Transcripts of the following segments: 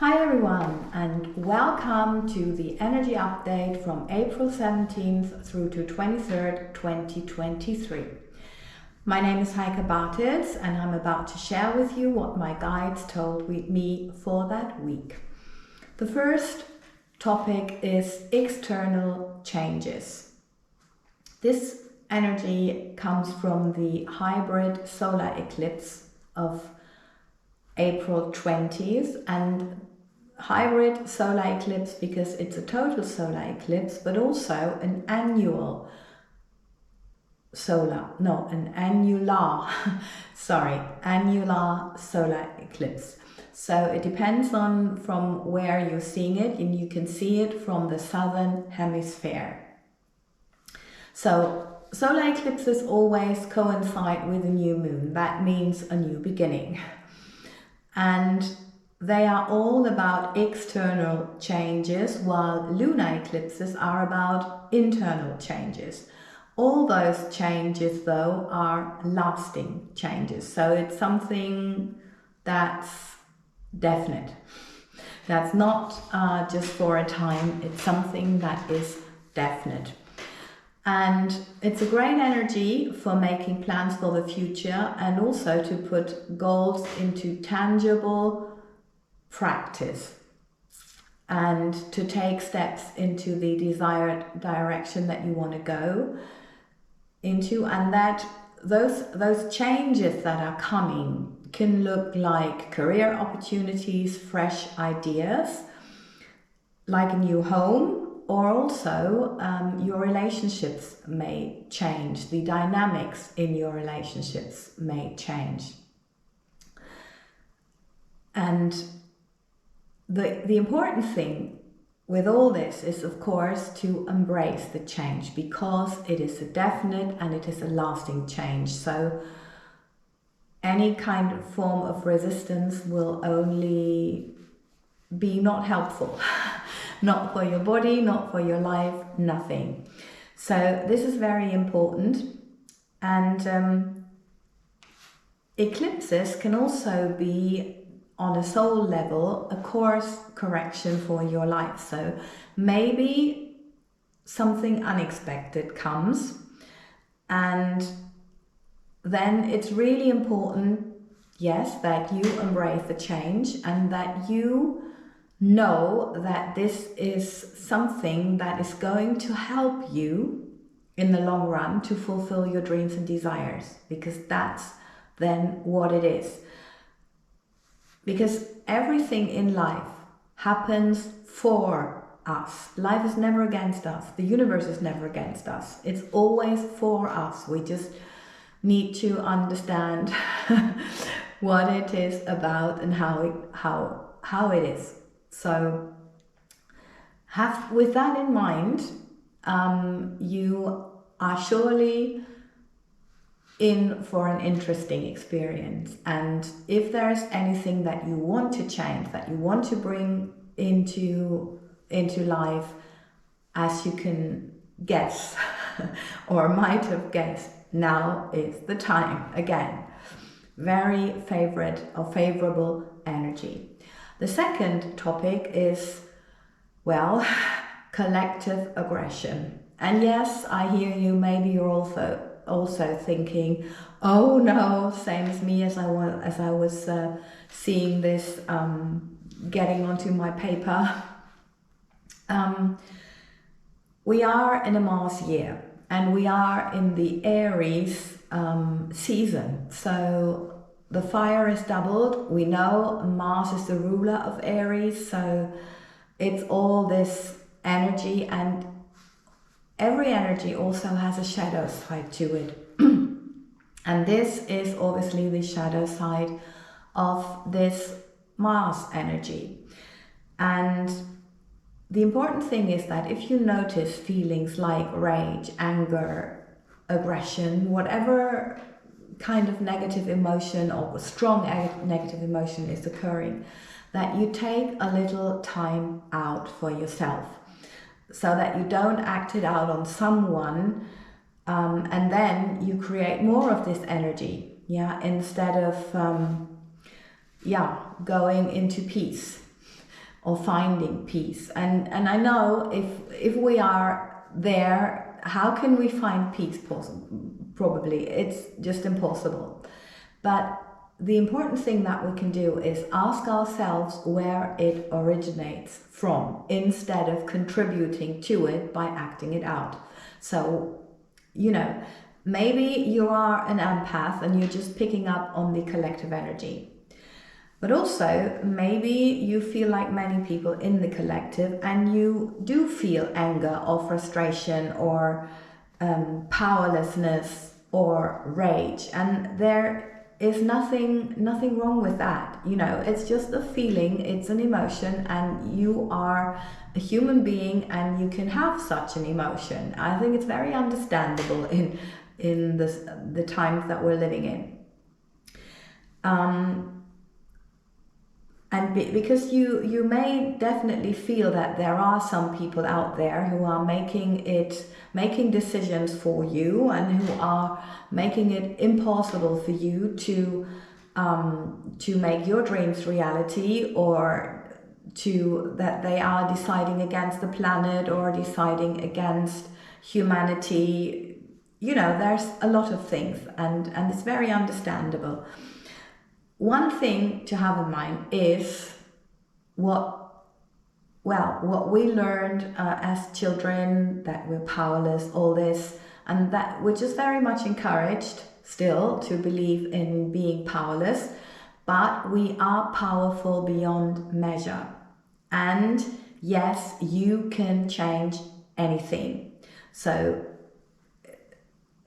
Hi everyone, and welcome to the energy update from April 17th through to 23rd, 2023. My name is Heike, and I'm about to share with you what my guides told me for that week. The first topic is external changes. This energy comes from the hybrid solar eclipse of April 20th, and hybrid solar eclipse because it's a total solar eclipse, but also an annular solar solar eclipse. So it depends on from where you're seeing it, and you can see it from the southern hemisphere. So solar eclipses always coincide with a new moon. That means a new beginning. And they are all about external changes, while lunar eclipses are about internal changes. All those changes, though, are lasting changes. So it's something that's definite. That's not just for a time, it's something that is definite. And it's a great energy for making plans for the future and also to put goals into tangible practice and to take steps into the desired direction that you want to go into, and that those changes that are coming can look like career opportunities, fresh ideas, like a new home, or also your relationships may change. The dynamics in your relationships may change. And the important thing with all this is, of course, to embrace the change, because it is a definite and it is a lasting change. So any kind of form of resistance will only be not helpful. Not for your body, not for your life, nothing. So this is very important. And eclipses can also be, on a soul level, a course correction for your life. So maybe something unexpected comes, and then it's really important, yes, that you embrace the change and that you know that this is something that is going to help you in the long run to fulfill your dreams and desires, because that's then what it is. Because everything in life happens for us. Life is never against us. The universe is never against us. It's always for us. We just need to understand what it is about and how it is. So with that in mind, you are surely in for an interesting experience. And if there's anything that you want to change, that you want to bring into life, as you can guess or might have guessed, now is the time again. Very favorable energy. The second topic is, well, collective aggression. And yes, I hear you, maybe you're also thinking, oh no, same as me, as I was seeing this getting onto my paper. We are in a Mars year, and we are in the Aries season. So the fire is doubled. We know Mars is the ruler of Aries, so it's all this energy, and every energy also has a shadow side to it. And this is obviously the shadow side of this Mars energy. And the important thing is that if you notice feelings like rage, anger, aggression, whatever kind of negative emotion or strong negative emotion is occurring, that you take a little time out for yourself, so that you don't act it out on someone, and then you create more of this energy, instead of going into peace. or finding peace. And I know if we are there, how can we find peace? Probably it's just impossible. But the important thing that we can do is ask ourselves where it originates from, instead of contributing to it by acting it out. So, maybe you are an empath and you're just picking up on the collective energy. But also, maybe you feel like many people in the collective and you do feel anger or frustration or powerlessness or rage. And there is nothing wrong with that. It's just a feeling, it's an emotion, and you are a human being and you can have such an emotion. I think it's very understandable in the times that we're living in. Because you may definitely feel that there are some people out there who are making decisions for you and who are making it impossible for you to make your dreams reality, or that they are deciding against the planet or deciding against humanity. There's a lot of things, and it's very understandable. One thing to have in mind is what we learned as children, that we're powerless, all this, and that we're just very much encouraged still to believe in being powerless, but we are powerful beyond measure. And yes, you can change anything. So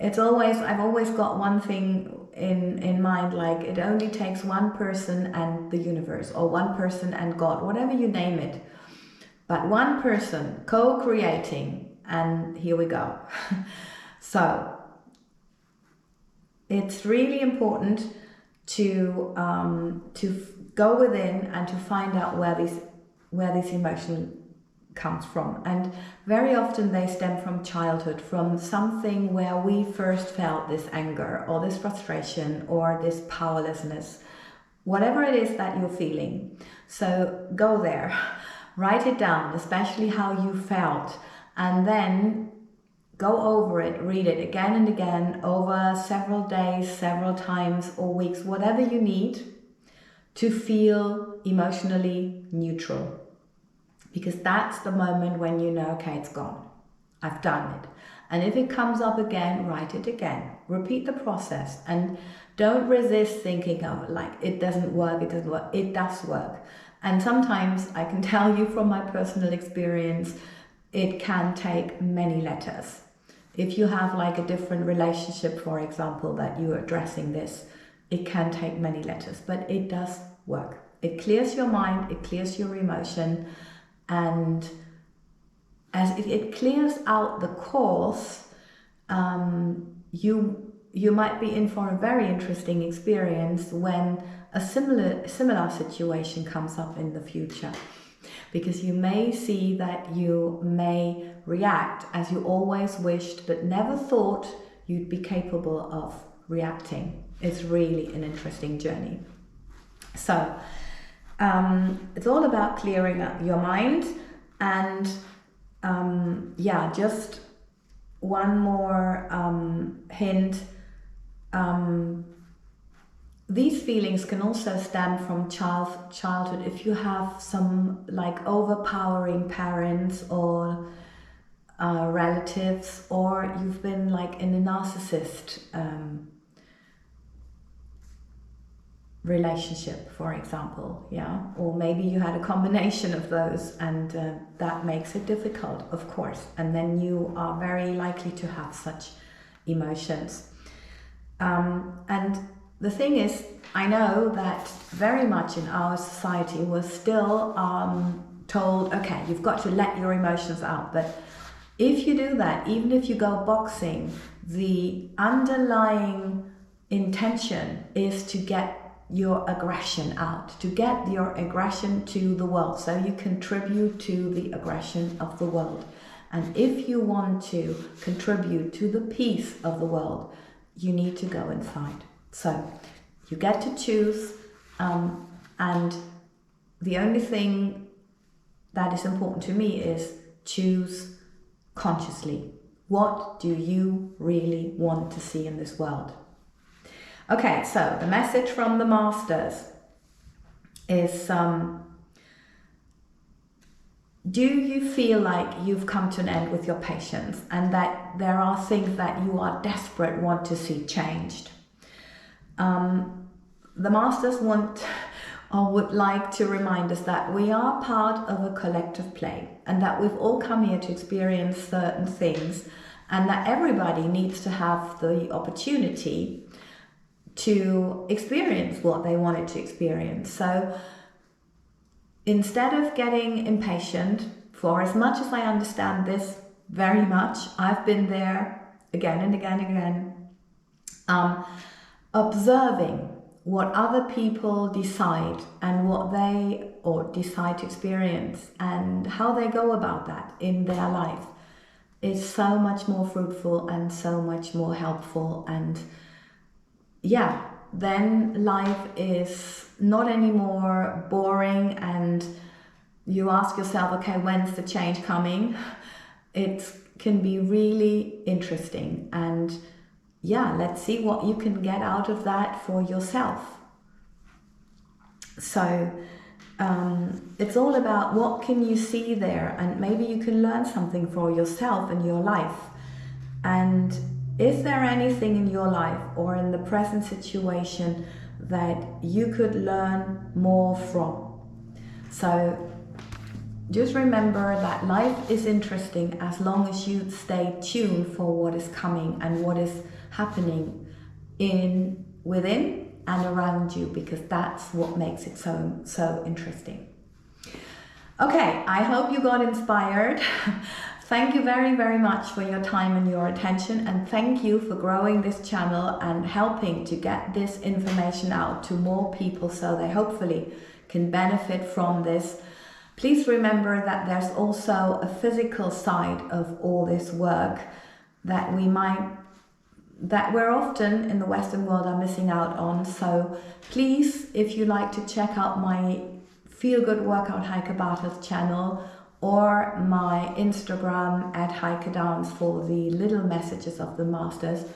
I've always got one thing in mind, like it only takes one person and the universe, or one person and God, whatever you name it, but one person co-creating, and here we go. So it's really important to go within and to find out where this emotion comes from. And very often they stem from childhood, from something where we first felt this anger or this frustration or this powerlessness, whatever it is that you're feeling. So go there, write it down, especially how you felt, and then go over it, read it again and again over several days, several times, or weeks, whatever you need to feel emotionally neutral. Because that's the moment when you know, okay, it's gone. I've done it. And if it comes up again, write it again. Repeat the process, and don't resist thinking of it like it doesn't work. It does work. And sometimes I can tell you from my personal experience, it can take many letters. If you have like a different relationship, for example, that you're addressing this, it can take many letters, but it does work. It clears your mind, it clears your emotion. And as it clears out the cause, you might be in for a very interesting experience when a similar situation comes up in the future, because you may see that you may react as you always wished but never thought you'd be capable of reacting. It's really an interesting journey. So it's all about clearing up your mind. And just one more hint. These feelings can also stem from childhood. If you have some like overpowering parents or relatives, or you've been like in a narcissist relationship, for example, or maybe you had a combination of those, and that makes it difficult, of course, and then you are very likely to have such emotions. And the thing is, I know that very much in our society we're still told, okay, you've got to let your emotions out, but if you do that, even if you go boxing, the underlying intention is to get your aggression out, to get your aggression to the world, so you contribute to the aggression of the world. And if you want to contribute to the peace of the world, you need to go inside. So you get to choose, and the only thing that is important to me is choose consciously. What do you really want to see in this world? Okay, so the message from the masters is, do you feel like you've come to an end with your patience and that there are things that you are desperate want to see changed? The masters want or would like to remind us that we are part of a collective play and that we've all come here to experience certain things, and that everybody needs to have the opportunity to experience what they wanted to experience. So instead of getting impatient, for as much as I understand this very much, I've been there again and again and again, observing what other people decide and what they or decide to experience and how they go about that in their life is so much more fruitful and so much more helpful. And yeah, then life is not anymore boring and you ask yourself, okay, when's the change coming? It can be really interesting, and yeah, let's see what you can get out of that for yourself. So it's all about what can you see there, and maybe you can learn something for yourself in your life. And is there anything in your life or in the present situation that you could learn more from? So just remember that life is interesting as long as you stay tuned for what is coming and what is happening within and around you, because that's what makes it so interesting. Okay, I hope you got inspired. Thank you very, very much for your time and your attention, and thank you for growing this channel and helping to get this information out to more people so they hopefully can benefit from this. Please remember that there's also a physical side of all this work that we're often in the Western world are missing out on. So please, if you like to check out my Feel Good Workout Heike Bartels channel or my Instagram at Heike Dance for the little messages of the masters,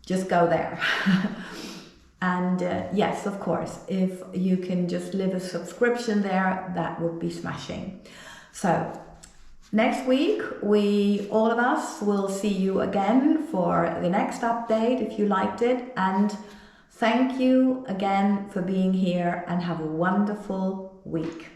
just go there. And yes, of course, if you can just leave a subscription there, that would be smashing. So next week, all of us will see you again for the next update if you liked it. And thank you again for being here, and have a wonderful week.